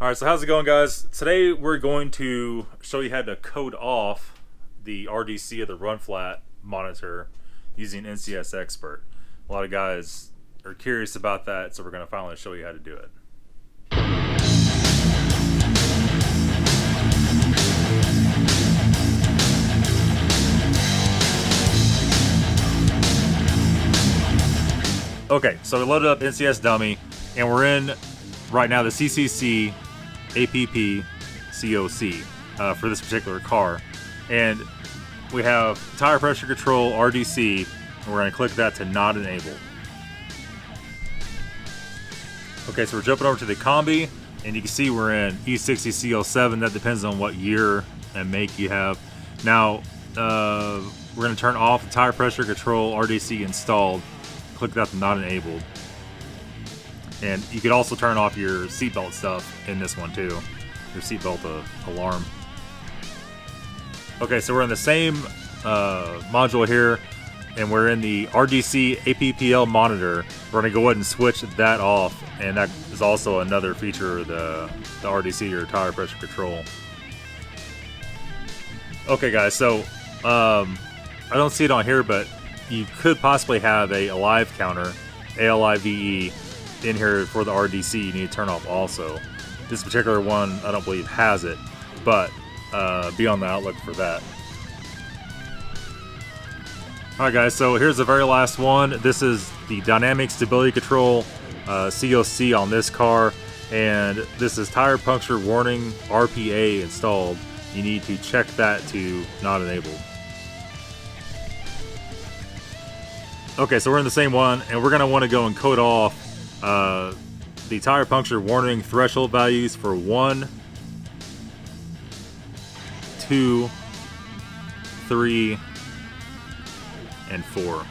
Alright, so how's it going, guys? Today we're going to show you how to code off the RDC of the run flat monitor using NCS Expert. A lot of guys are curious about that, so we're going to finally show you how to do it. Okay, so we loaded up NCS Dummy, and we're in right now the CCC APP COC for this particular car, and we have tire pressure control RDC, and we're going to click that to not enable. Okay, so we're jumping over to the combi, and you can see we're in E60 CO7. That depends on what year and make you have. Now we're going to turn off the tire pressure control RDC installed. Click that to not enabled. And you could also turn off your seatbelt stuff in this one too. Your seatbelt alarm. Okay, so we're in the same module here, and we're in the RDC APPL monitor. We're going to go ahead and switch that off, and that is also another feature of the RDC, or tire pressure control. Okay, guys, so I don't see it on here, but you could possibly have a alive counter, ALIVE, in here for the RDC. You need to turn off also. This particular one I don't believe has it, but be on the outlook for that. Alright guys, so here's the very last one. This is the dynamic stability control COC on this car, and this is tire puncture warning RPA installed. You need to check that to not enabled. Okay, so we're in the same one, and we're going to want to go and code off the tire puncture warning threshold values for 1, 2, 3, and 4.